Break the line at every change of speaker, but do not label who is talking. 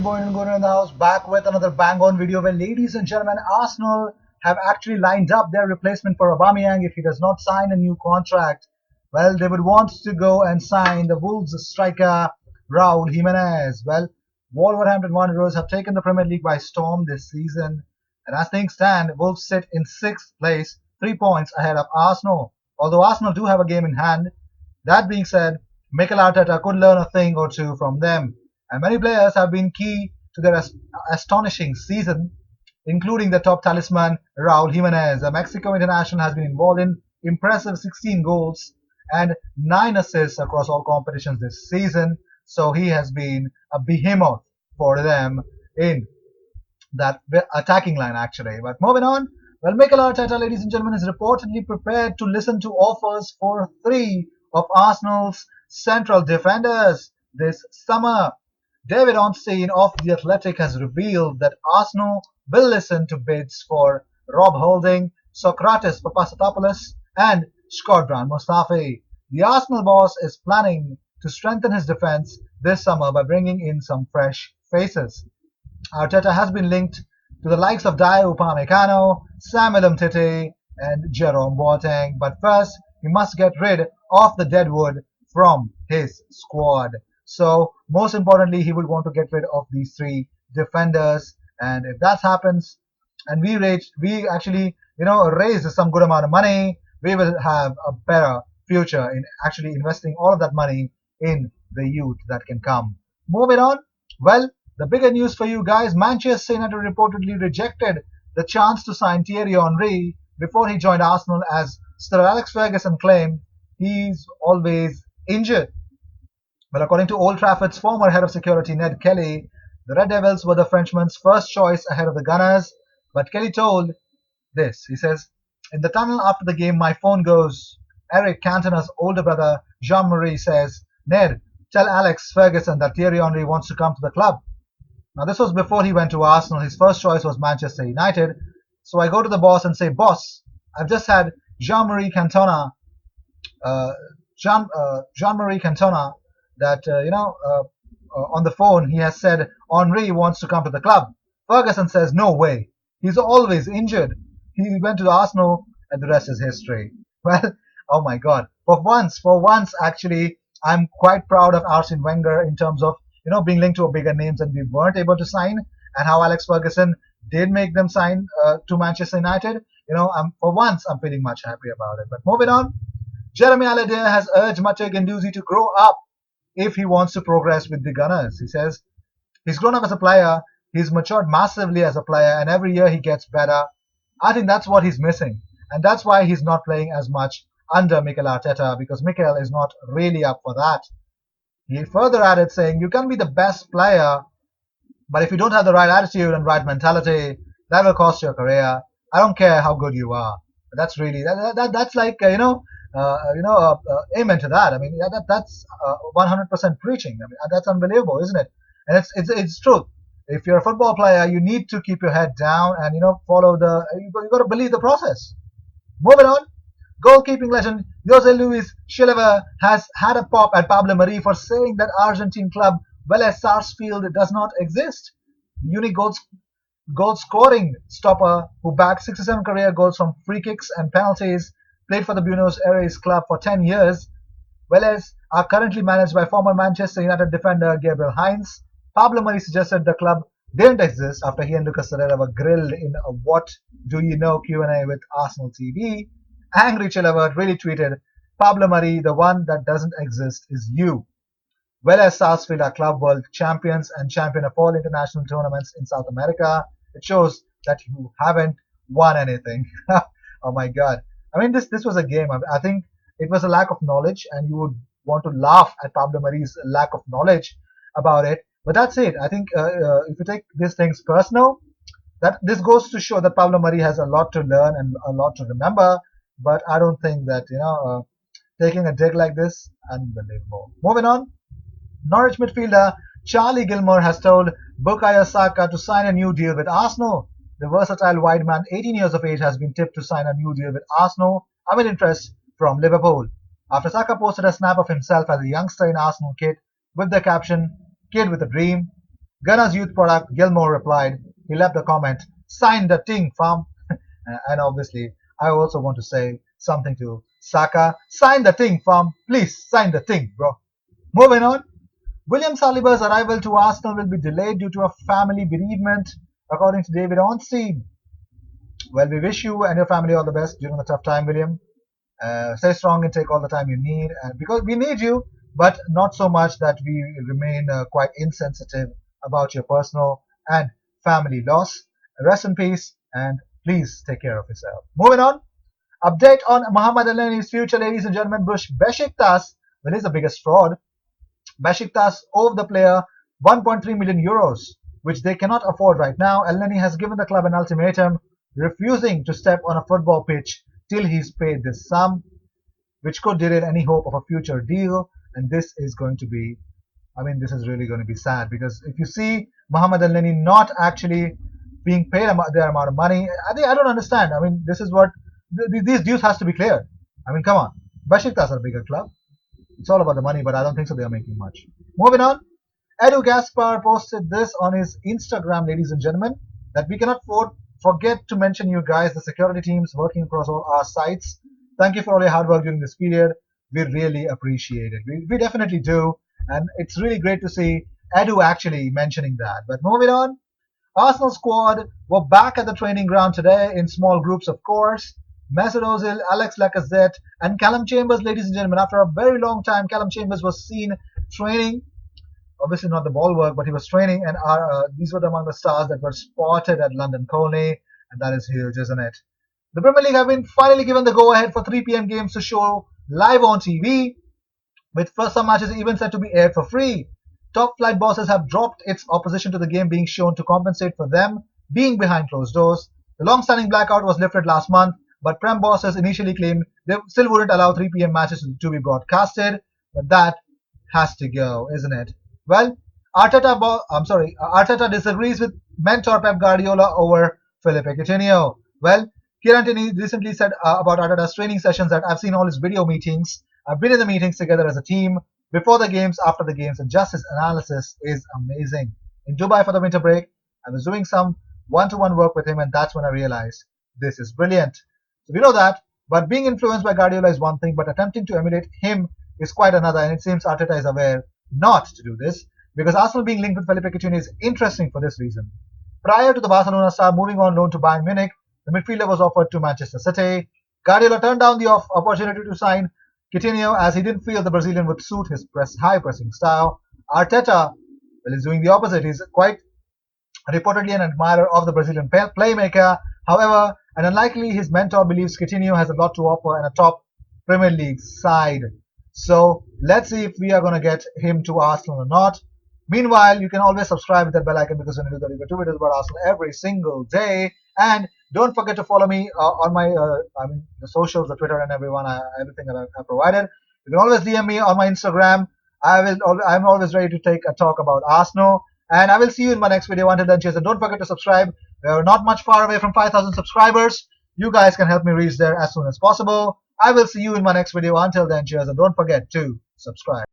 Going in the house back with another bang on video where, ladies and gentlemen, Arsenal have actually lined up their replacement for Aubameyang if he does not sign a new contract. Well, they would want to go and sign the Wolves striker Raul Jimenez. Well, Wolverhampton Wanderers have taken the Premier League by storm this season, and as things stand, Wolves sit in sixth place, 3 points ahead of Arsenal. Although Arsenal do have a game in hand, that being said, Mikel Arteta could learn a thing or two from them, and many players have been key to their astonishing season, including the top talisman Raul Jimenez. The Mexico international has been involved in impressive 16 goals and 9 assists across all competitions this season, so he has been a behemoth for them in that attacking line actually. But moving on, well, Mikel Arteta, ladies and gentlemen, is reportedly prepared to listen to offers for three of Arsenal's central defenders this summer. David Ornstein of The Athletic has revealed that Arsenal will listen to bids for Rob Holding, Socrates Papasatopoulos, and Shkodran Mustafi. The Arsenal boss is planning to strengthen his defense this summer by bringing in some fresh faces. Arteta has been linked to the likes of Dayot Upamecano, Samuel Umtiti, and Jerome Boateng. But first, he must get rid of the deadwood from his squad. So, most importantly, he would want to get rid of these three defenders. And if that happens, and we actually, raise some good amount of money, we will have a better future in actually investing all of that money in the youth that can come. Moving on, well, the bigger news for you guys, Manchester United reportedly rejected the chance to sign Thierry Henry before he joined Arsenal, as Sir Alex Ferguson claimed he's always injured. Well, according to Old Trafford's former head of security Ned Kelly, the Red Devils were the Frenchman's first choice ahead of the Gunners. But Kelly told this. He says, "In the tunnel after the game, my phone goes. Eric Cantona's older brother, Jean-Marie, says, 'Ned, tell Alex Ferguson that Thierry Henry wants to come to the club.' Now, this was before he went to Arsenal. His first choice was Manchester United. So I go to the boss and say, 'Boss, I've just had Jean-Marie Cantona, uh, Jean-Marie Cantona, that on the phone. He has said Henry wants to come to the club.' Ferguson says, 'No way. He's always injured. He went to Arsenal, and the rest is history.'" Well, oh my God. For once, actually, I'm quite proud of Arsene Wenger in terms of being linked to bigger names and we weren't able to sign, and how Alex Ferguson did make them sign to Manchester United. For once, I'm feeling much happy about it. But moving on, Jeremy Alade has urged Matteo Guendouzi to grow up if he wants to progress with the Gunners. He says he's grown up as a player, he's matured massively as a player, and every year he gets better. I think that's what he's missing, and that's why he's not playing as much under Mikel Arteta, because Mikel is not really up for that. He further added, saying, "You can be the best player, but if you don't have the right attitude and right mentality, that will cost your career. I don't care how good you are." That's really that's like amen to that. I mean, that's 100% preaching. I mean, that's unbelievable, isn't it? And it's truth. If you're a football player, you need to keep your head down and follow the. You got to believe the process. Moving on, goalkeeping legend Jose Luis Chilever has had a pop at Pablo Mari for saying that Argentine club Vélez Sarsfield does not exist. The unique goal scoring stopper who bagged 67 career goals from free kicks and penalties, played for the Buenos Aires club for 10 years. Vélez are currently managed by former Manchester United defender Gabriel Heinz. Pablo Mari suggested the club didn't exist after he and Lucas Herrera were grilled in a "What Do You Know" Q&A with Arsenal TV. Angry Chilever really tweeted, "Pablo Mari, the one that doesn't exist is you." Whereas Sarsfield are club world champions and champion of all international tournaments in South America, it shows that you haven't won anything. Oh my God! I mean, this was a game. I think it was a lack of knowledge, and you would want to laugh at Pablo Mari's lack of knowledge about it. But that's it. I think if you take these things personal, that this goes to show that Pablo Mari has a lot to learn and a lot to remember. But I don't think that taking a dig like this, unbelievable. Moving on, Norwich midfielder Charlie Gilmore has told Bukayo Saka to sign a new deal with Arsenal. The versatile wide man, 18 years of age, has been tipped to sign a new deal with Arsenal amid interest from Liverpool. After Saka posted a snap of himself as a youngster in Arsenal kit with the caption, "Kid with a dream," Gunner's youth product, Gilmore replied. He left the comment, sign the thing, fam. And obviously, I also want to say something to Saka. Sign the thing, fam. Please, sign the thing, bro. Moving on. William Saliba's arrival to Arsenal will be delayed due to a family bereavement, according to David Ornstein. Well, we wish you and your family all the best during the tough time, William. Stay strong and take all the time you need, and because we need you, but not so much that we remain quite insensitive about your personal and family loss. Rest in peace, and please take care of yourself. Moving on. Update on Mohamed Elneny's future, ladies and gentlemen. Besiktas, well, he's the biggest fraud. Besiktas owe the player 1.3 million euros, which they cannot afford right now. Elneny has given the club an ultimatum, refusing to step on a football pitch till he's paid this sum, which could derail any hope of a future deal. And this is going to be, I mean, this is really going to be sad, because if you see Mohamed Elneny not actually being paid their amount of money, I don't understand. I mean, this is what these dues has to be cleared. I mean, come on, Besiktas are a bigger club. It's all about the money, but I don't think so they are making much. Moving on, Edu Gaspar posted this on his Instagram, ladies and gentlemen, that we cannot forget to mention you guys, the security teams working across all our sites. Thank you for all your hard work during this period. We really appreciate it. We definitely do. And it's really great to see Edu actually mentioning that. But moving on, Arsenal squad were back at the training ground today in small groups, of course. Mesut Ozil, Alex Lacazette, and Callum Chambers, ladies and gentlemen. After a very long time, Callum Chambers was seen training. Obviously not the ball work, but he was training, and these were among the stars that were spotted at London Colney, and that is huge, isn't it? The Premier League have been finally given the go-ahead for 3 p.m. games to show live on TV, with first some matches even set to be aired for free. Top flight bosses have dropped its opposition to the game being shown to compensate for them being behind closed doors. The long-standing blackout was lifted last month, but Prem bosses initially claimed they still wouldn't allow 3 p.m. matches to be broadcasted, but that has to go, isn't it? Well, Arteta disagrees with mentor Pep Guardiola over Felipe Coutinho. Well, Kieran Tierney recently said about Arteta's training sessions that I've seen all his video meetings. I've been in the meetings together as a team, before the games, after the games, and just his analysis is amazing. In Dubai for the winter break, I was doing some one-to-one work with him, and that's when I realized this is brilliant. So we know that, but being influenced by Guardiola is one thing, but attempting to emulate him is quite another, and it seems Arteta is aware not to do this, because Arsenal being linked with Felipe Coutinho is interesting for this reason. Prior to the Barcelona star moving on loan to Bayern Munich, the midfielder was offered to Manchester City. Guardiola turned down the opportunity to sign Coutinho as he didn't feel the Brazilian would suit his high pressing style. Arteta, well, is doing the opposite. He's quite reportedly an admirer of the Brazilian playmaker. However, and unlikely his mentor believes Coutinho has a lot to offer in a top Premier League side. So let's see if we are going to get him to Arsenal or not. Meanwhile, you can always subscribe with that bell icon, because when you do that, you get 2 videos about Arsenal every single day. And don't forget to follow me on my the socials, the Twitter, and everything that I provided. You can always DM me on my Instagram. I'm always ready to take a talk about Arsenal. And I will see you in my next video. Until then, cheers, and don't forget to subscribe. We are not much far away from 5,000 subscribers. You guys can help me reach there as soon as possible. I will see you in my next video. Until then, cheers, and don't forget to subscribe.